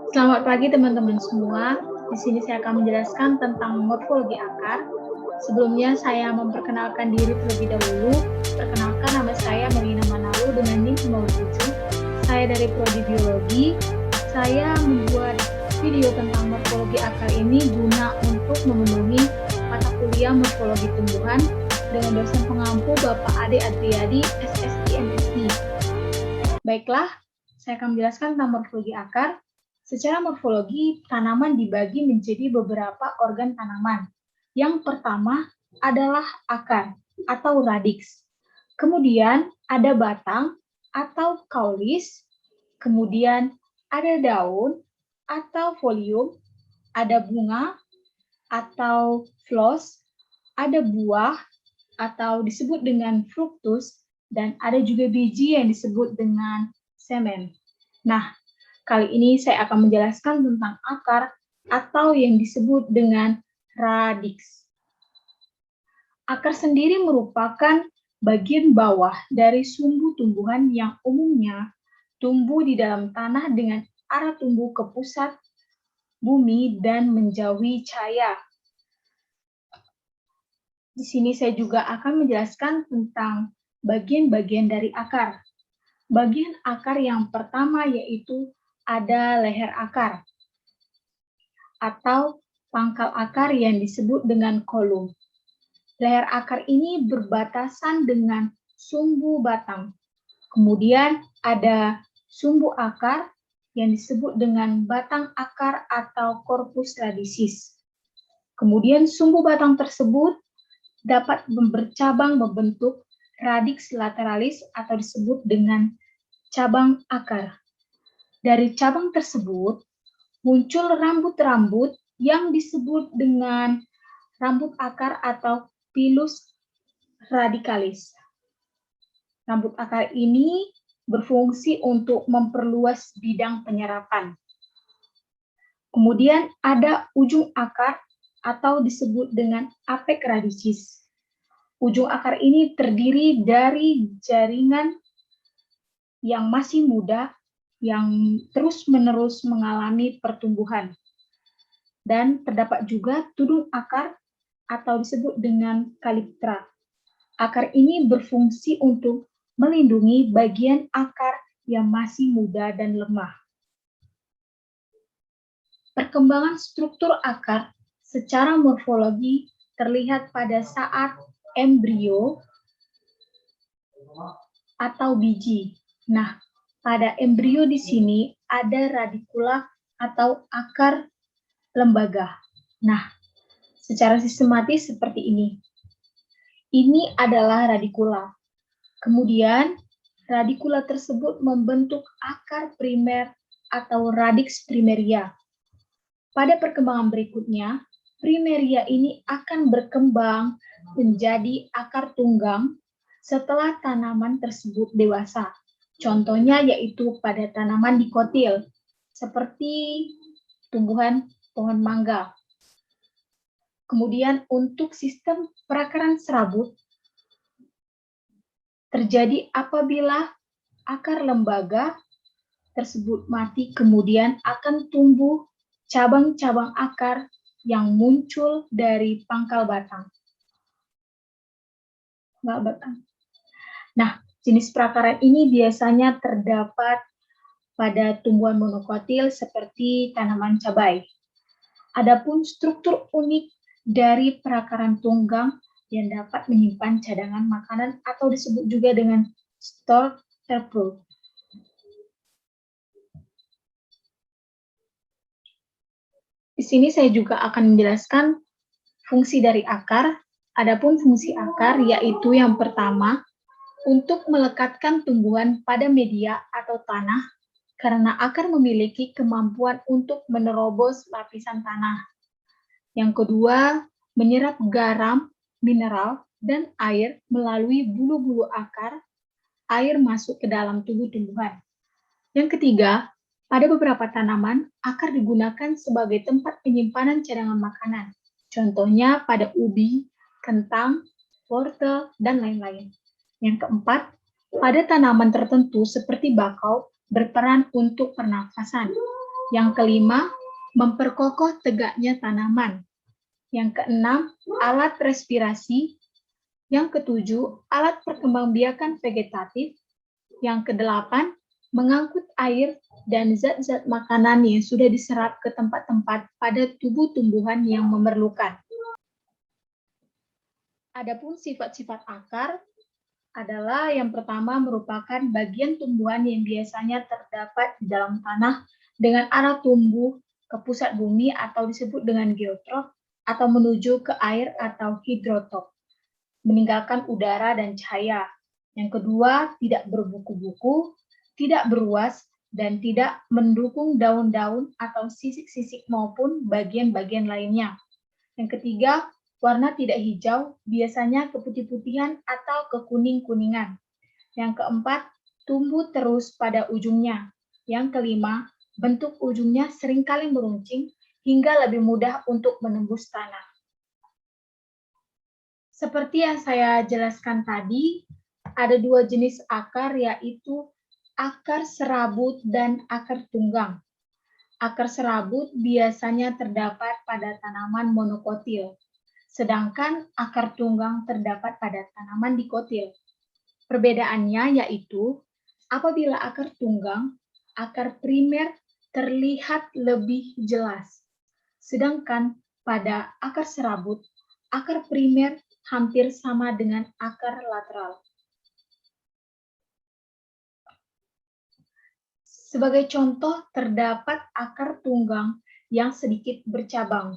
Selamat pagi teman-teman semua. Di sini saya akan menjelaskan tentang morfologi akar. Sebelumnya saya memperkenalkan diri terlebih dahulu. Perkenalkan, nama saya Melina Manalu dengan NIM 57. Saya dari Prodi Biologi. Saya membuat video tentang morfologi akar ini guna untuk memenuhi mata kuliah morfologi tumbuhan dengan dosen pengampu Bapak Ade Adriadi, SSI MSI. Baiklah, saya akan menjelaskan tentang morfologi akar. Secara morfologi, tanaman dibagi menjadi beberapa organ tanaman. Yang pertama adalah akar atau radix. Kemudian ada batang atau caulis. Kemudian ada daun atau folium. Ada bunga atau floss. Ada buah atau disebut dengan fructus. Dan ada juga biji yang disebut dengan semen. Nah, kali ini saya akan menjelaskan tentang akar atau yang disebut dengan radix. Akar sendiri merupakan bagian bawah dari sumbu tumbuhan yang umumnya tumbuh di dalam tanah dengan arah tumbuh ke pusat bumi dan menjauhi cahaya. Di sini saya juga akan menjelaskan tentang bagian-bagian dari akar. Bagian akar yang pertama yaitu ada leher akar atau pangkal akar yang disebut dengan kolum. Leher akar ini berbatasan dengan sumbu batang. Kemudian ada sumbu akar yang disebut dengan batang akar atau corpus radicis. Kemudian sumbu batang tersebut dapat bercabang membentuk radix lateralis atau disebut dengan cabang akar. Dari cabang tersebut muncul rambut-rambut yang disebut dengan rambut akar atau pilus radicalis. Rambut akar ini berfungsi untuk memperluas bidang penyerapan. Kemudian ada ujung akar atau disebut dengan apex radicis. Ujung akar ini terdiri dari jaringan yang masih muda yang terus-menerus mengalami pertumbuhan. Dan terdapat juga tudung akar atau disebut dengan kaliptra. Akar ini berfungsi untuk melindungi bagian akar yang masih muda dan lemah. Perkembangan struktur akar secara morfologi terlihat pada saat embrio atau biji. Nah, pada embrio di sini ada radikula atau akar lembaga. Nah, secara sistematis seperti ini. Ini adalah radikula. Kemudian, radikula tersebut membentuk akar primer atau radix primeria. Pada perkembangan berikutnya, primeria ini akan berkembang menjadi akar tunggang setelah tanaman tersebut dewasa. Contohnya yaitu pada tanaman dikotil, seperti tumbuhan pohon mangga. Kemudian untuk sistem perakaran serabut, terjadi apabila akar lembaga tersebut mati, kemudian akan tumbuh cabang-cabang akar yang muncul dari pangkal batang. Nah, jenis perakaran ini biasanya terdapat pada tumbuhan monokotil seperti tanaman cabai. Adapun struktur unik dari perakaran tunggang yang dapat menyimpan cadangan makanan atau disebut juga dengan stored taproot. Di sini saya juga akan menjelaskan fungsi dari akar. Adapun fungsi akar yaitu yang pertama, untuk melekatkan tumbuhan pada media atau tanah, karena akar memiliki kemampuan untuk menerobos lapisan tanah. Yang kedua, menyerap garam, mineral, dan air melalui bulu-bulu akar, air masuk ke dalam tubuh tumbuhan. Yang ketiga, pada beberapa tanaman, akar digunakan sebagai tempat penyimpanan cadangan makanan. Contohnya pada ubi, kentang, wortel, dan lain-lain. Yang keempat, pada tanaman tertentu seperti bakau berperan untuk pernafasan. Yang kelima, memperkokoh tegaknya tanaman. Yang keenam, alat respirasi. Yang ketujuh, alat perkembangbiakan vegetatif. Yang kedelapan, mengangkut air dan zat-zat makanan yang sudah diserap ke tempat-tempat pada tubuh tumbuhan yang memerlukan. Adapun sifat-sifat akar adalah yang pertama merupakan bagian tumbuhan yang biasanya terdapat di dalam tanah dengan arah tumbuh ke pusat bumi atau disebut dengan geotrof atau menuju ke air atau hidrotrof, meninggalkan udara dan cahaya. Yang kedua, tidak berbuku-buku, tidak beruas, dan tidak mendukung daun-daun atau sisik-sisik maupun bagian-bagian lainnya. Yang ketiga, warna tidak hijau, biasanya keputih-putihan atau kekuning-kuningan. Yang keempat, tumbuh terus pada ujungnya. Yang kelima, bentuk ujungnya seringkali meruncing hingga lebih mudah untuk menembus tanah. Seperti yang saya jelaskan tadi, ada dua jenis akar, yaitu akar serabut dan akar tunggang. Akar serabut biasanya terdapat pada tanaman monokotil, sedangkan akar tunggang terdapat pada tanaman dikotil. Perbedaannya yaitu, apabila akar tunggang, akar primer terlihat lebih jelas, sedangkan pada akar serabut, akar primer hampir sama dengan akar lateral. Sebagai contoh, terdapat akar tunggang yang sedikit bercabang.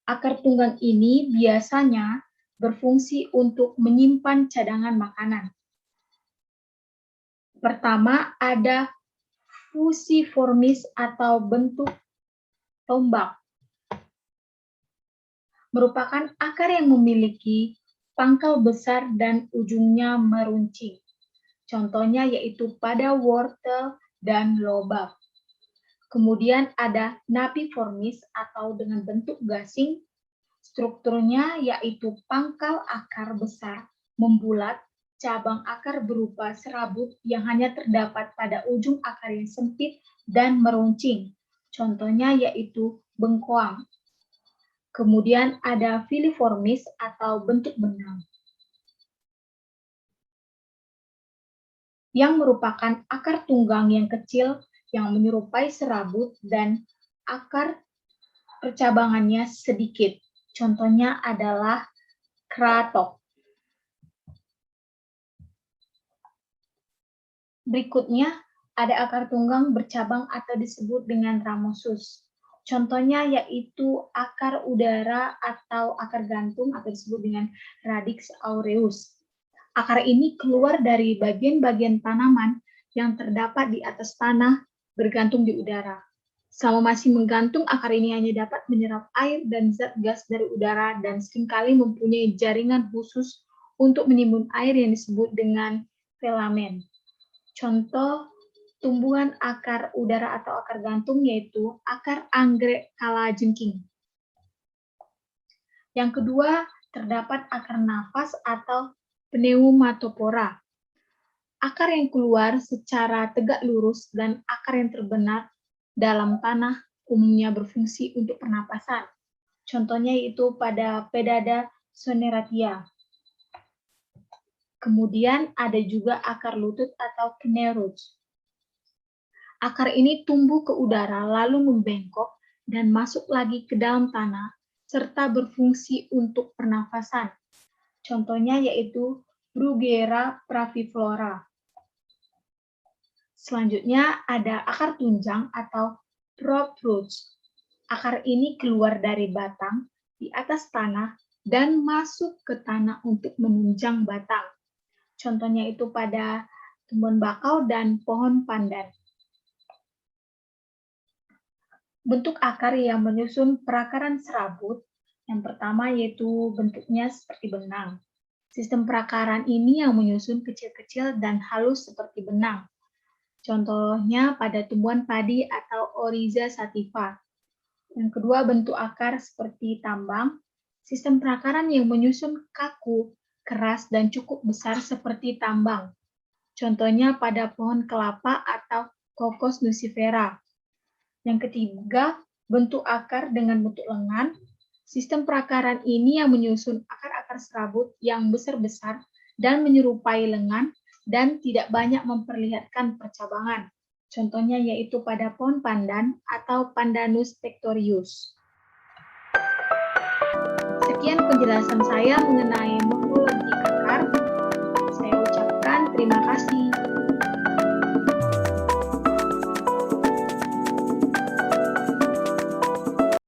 Akar tunggang ini biasanya berfungsi untuk menyimpan cadangan makanan. Pertama, ada fusiformis atau bentuk tombak. Merupakan akar yang memiliki pangkal besar dan ujungnya meruncing. Contohnya yaitu pada wortel dan lobak. Kemudian ada napiformis atau dengan bentuk gasing. Strukturnya yaitu pangkal akar besar, membulat, cabang akar berupa serabut yang hanya terdapat pada ujung akar yang sempit dan meruncing. Contohnya yaitu bengkoang. Kemudian ada filiformis atau bentuk benang, yang merupakan akar tunggang yang kecil yang menyerupai serabut dan akar percabangannya sedikit. Contohnya adalah kratok. Berikutnya, ada akar tunggang bercabang atau disebut dengan ramosus. Contohnya yaitu akar udara atau akar gantung atau disebut dengan radix aureus. Akar ini keluar dari bagian-bagian tanaman yang terdapat di atas tanah bergantung di udara. Selama masih menggantung, akar ini hanya dapat menyerap air dan zat gas dari udara dan seringkali mempunyai jaringan khusus untuk menimbun air yang disebut dengan filamen. Contoh tumbuhan akar udara atau akar gantung yaitu akar anggrek kalajengking. Yang kedua, terdapat akar nafas atau pneumatopora. Akar yang keluar secara tegak lurus dan akar yang terbenak dalam tanah umumnya berfungsi untuk pernapasan. Contohnya yaitu pada Pedada soneratia. Kemudian ada juga akar lutut atau knerus. Akar ini tumbuh ke udara lalu membengkok dan masuk lagi ke dalam tanah serta berfungsi untuk pernafasan. Contohnya yaitu Bruguera praviflora. Selanjutnya ada akar tunjang atau prop roots. Akar ini keluar dari batang di atas tanah dan masuk ke tanah untuk menunjang batang. Contohnya itu pada tumbuhan bakau dan pohon pandan. Bentuk akar yang menyusun perakaran serabut, yang pertama yaitu bentuknya seperti benang. Sistem perakaran ini yang menyusun kecil-kecil dan halus seperti benang. Contohnya pada tumbuhan padi atau Oryza sativa. Yang kedua, bentuk akar seperti tambang. Sistem perakaran yang menyusun kaku, keras, dan cukup besar seperti tambang. Contohnya pada pohon kelapa atau Cocos nucifera. Yang ketiga, bentuk akar dengan bentuk lengan. Sistem perakaran ini yang menyusun akar-akar serabut yang besar-besar dan menyerupai lengan dan tidak banyak memperlihatkan percabangan. Contohnya yaitu pada pohon pandan atau Pandanus pectorius. Sekian penjelasan saya mengenai